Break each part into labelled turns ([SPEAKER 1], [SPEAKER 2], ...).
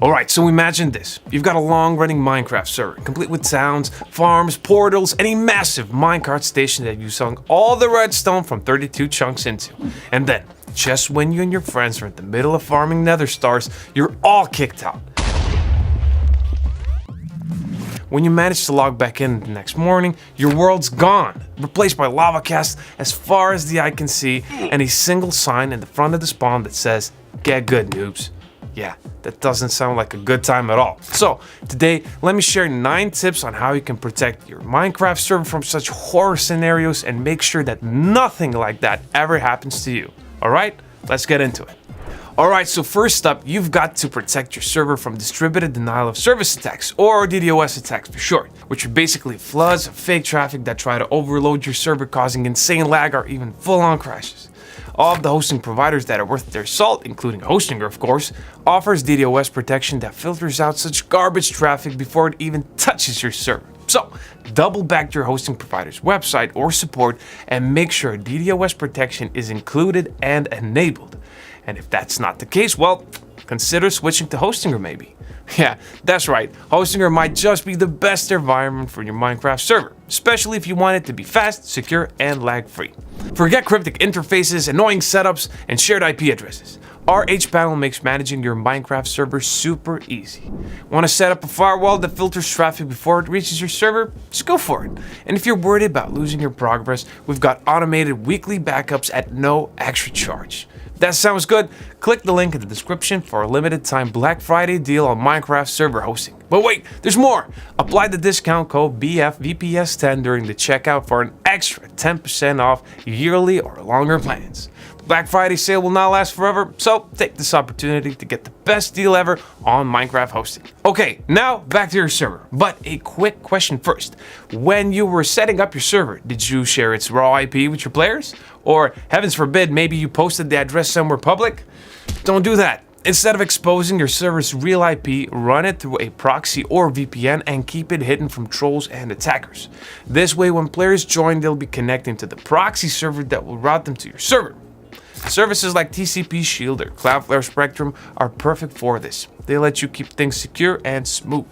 [SPEAKER 1] Alright, so imagine this. You've got a long-running Minecraft server, complete with towns, farms, portals, and a massive minecart station that you sunk all the redstone from 32 chunks into. And then, just when you and your friends are in the middle of farming nether stars, you're all kicked out. When you manage to log back in the next morning, your world's gone, replaced by lava casts as far as the eye can see, and a single sign in the front of the spawn that says, "Get good, noobs." Yeah, that doesn't sound like a good time at all. So, today, let me share 9 tips on how you can protect your Minecraft server from such horror scenarios and make sure that nothing like that ever happens to you. Alright, let's get into it. Alright, so first up, you've got to protect your server from distributed denial of service attacks, or DDoS attacks for short, which are basically floods of fake traffic that try to overload your server, causing insane lag or even full-on crashes. All of the hosting providers that are worth their salt, including Hostinger of course, offers DDoS protection that filters out such garbage traffic before it even touches your server. So, double back to your hosting provider's website or support and make sure DDoS protection is included and enabled. And if that's not the case, well, consider switching to Hostinger maybe. Yeah, that's right, Hostinger might just be the best environment for your Minecraft server, especially if you want it to be fast, secure, and lag-free. Forget cryptic interfaces, annoying setups, and shared IP addresses. Our hPanel makes managing your Minecraft server super easy. Want to set up a firewall that filters traffic before it reaches your server? Just go for it. And if you're worried about losing your progress, we've got automated weekly backups at no extra charge. If that sounds good, click the link in the description for a limited time Black Friday deal on Minecraft server hosting. But wait, there's more! Apply the discount code BFVPS10 during the checkout for an extra 10% off yearly or longer plans. The Black Friday sale will not last forever, so take this opportunity to get the best deal ever on Minecraft hosting. Okay, now back to your server, but a quick question first. When you were setting up your server, did you share its raw IP with your players? Or, heavens forbid, maybe you posted the address somewhere public? Don't do that. Instead of exposing your server's real IP, run it through a proxy or VPN and keep it hidden from trolls and attackers. This way, when players join, they'll be connecting to the proxy server that will route them to your server. Services like TCP Shield or Cloudflare Spectrum are perfect for this. They let you keep things secure and smooth.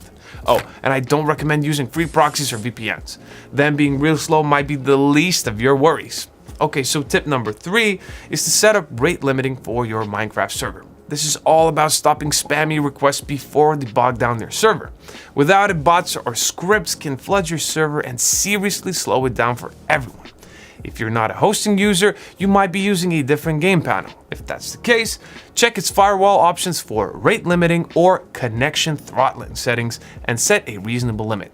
[SPEAKER 1] Oh, and I don't recommend using free proxies or VPNs. Them being real slow might be the least of your worries. Okay, so tip number 3 is to set up rate limiting for your Minecraft server. This is all about stopping spammy requests before they bog down their server. Without it, bots or scripts can flood your server and seriously slow it down for everyone. If you're not a hosting user, you might be using a different game panel. If that's the case, check its firewall options for rate limiting or connection throttling settings and set a reasonable limit.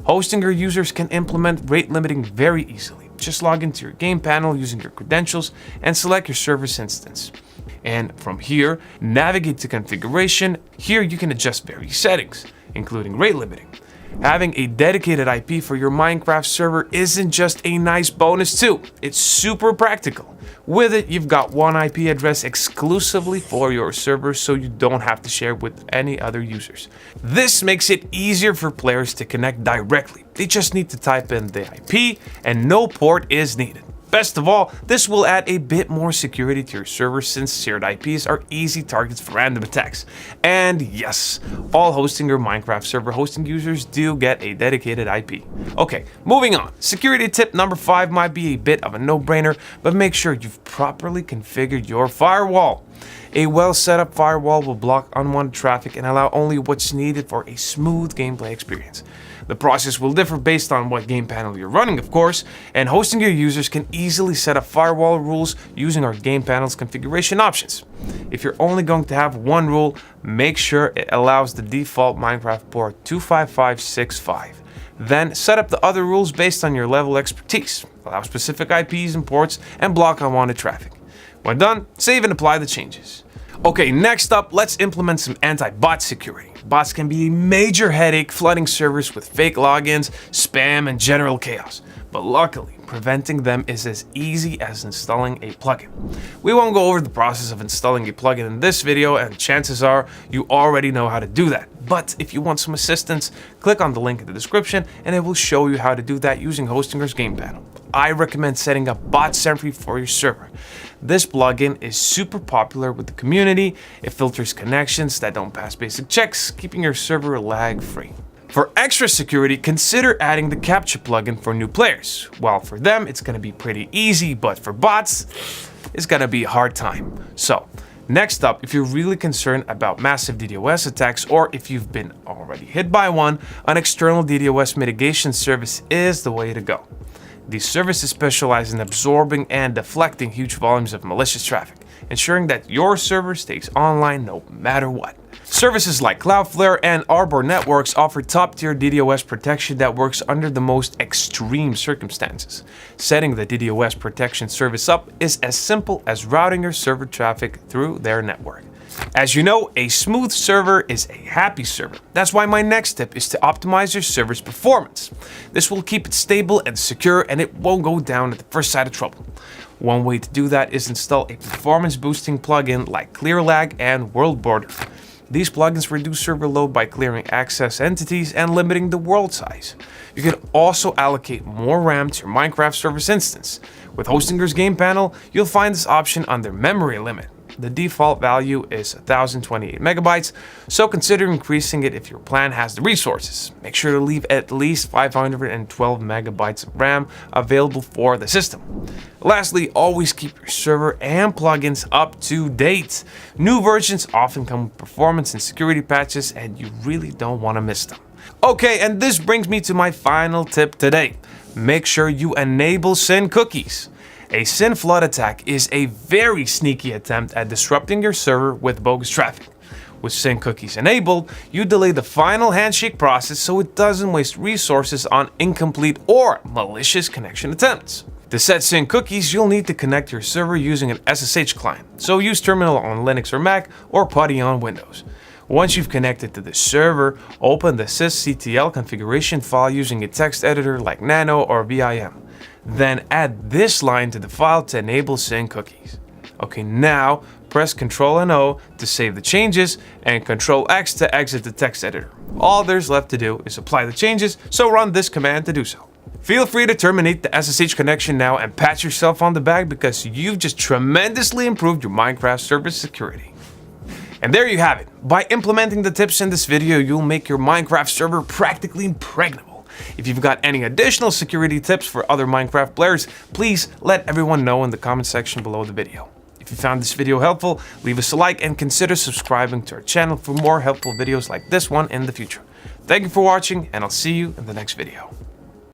[SPEAKER 1] Hostinger users can implement rate limiting very easily. Just log into your game panel using your credentials and select your service instance. And from here, navigate to configuration. Here you can adjust various settings, including rate limiting. Having a dedicated IP for your Minecraft server isn't just a nice bonus too, it's super practical. With it, you've got one IP address exclusively for your server, so you don't have to share with any other users. This makes it easier for players to connect directly. They just need to type in the IP and no port is needed. Best of all, this will add a bit more security to your server since shared IPs are easy targets for random attacks. And yes, all Hostinger Minecraft server hosting users do get a dedicated IP. Okay, moving on. Security tip number 5 might be a bit of a no-brainer, but make sure you've properly configured your firewall. A well set up firewall will block unwanted traffic and allow only what's needed for a smooth gameplay experience. The process will differ based on what game panel you're running, of course, and Hostinger users can easily set up firewall rules using our game panel's configuration options. If you're only going to have one rule, make sure it allows the default Minecraft port 25565. Then set up the other rules based on your level of expertise, allow specific IPs and ports, and block unwanted traffic. When done, save and apply the changes. Okay, next up, let's implement some anti-bot security. Bots can be a major headache, flooding servers with fake logins, spam, and general chaos. But luckily, preventing them is as easy as installing a plugin. We won't go over the process of installing a plugin in this video, and chances are you already know how to do that. But if you want some assistance, click on the link in the description and it will show you how to do that using Hostinger's game panel. I recommend setting up bot sentry for your server. This plugin is super popular with the community. It filters connections that don't pass basic checks, keeping your server lag-free. For extra security, consider adding the captcha plugin for new players. Well, for them, it's gonna be pretty easy, but for bots, it's gonna be a hard time. So, next up, if you're really concerned about massive DDoS attacks, or if you've been already hit by one, an external DDoS mitigation service is the way to go. These services specialize in absorbing and deflecting huge volumes of malicious traffic, ensuring that your server stays online no matter what. Services like Cloudflare and Arbor Networks offer top-tier DDoS protection that works under the most extreme circumstances. Setting the DDoS protection service up is as simple as routing your server traffic through their network. As you know, a smooth server is a happy server. That's why my next tip is to optimize your server's performance. This will keep it stable and secure, and it won't go down at the first sign of trouble. One way to do that is install a performance-boosting plugin like ClearLag and World Border. These plugins reduce server load by clearing access entities and limiting the world size. You can also allocate more RAM to your Minecraft service instance. With Hostinger's game panel, you'll find this option under memory limit. The default value is 1028 megabytes, so consider increasing it if your plan has the resources. Make sure to leave at least 512 megabytes of RAM available for the system. Lastly, always keep your server and plugins up to date. New versions often come with performance and security patches, and you really don't want to miss them. Okay, and this brings me to my final tip today. Make sure you enable SYN cookies. A SYN flood attack is a very sneaky attempt at disrupting your server with bogus traffic. With SYN cookies enabled, you delay the final handshake process so it doesn't waste resources on incomplete or malicious connection attempts. To set SYN cookies, you'll need to connect your server using an SSH client, so use Terminal on Linux or Mac or PuTTY on Windows. Once you've connected to the server, open the sysctl configuration file using a text editor like Nano or Vim. Then add this line to the file to enable SYN cookies. Okay, now press Ctrl and O to save the changes and Ctrl X to exit the text editor. All there's left to do is apply the changes, so run this command to do so. Feel free to terminate the SSH connection now and pat yourself on the back because you've just tremendously improved your Minecraft server security. And there you have it. By implementing the tips in this video, you'll make your Minecraft server practically impregnable. If you've got any additional security tips for other Minecraft players, please let everyone know in the comment section below the video. If you found this video helpful, leave us a like and consider subscribing to our channel for more helpful videos like this one in the future. Thank you for watching, and I'll see you in the next video.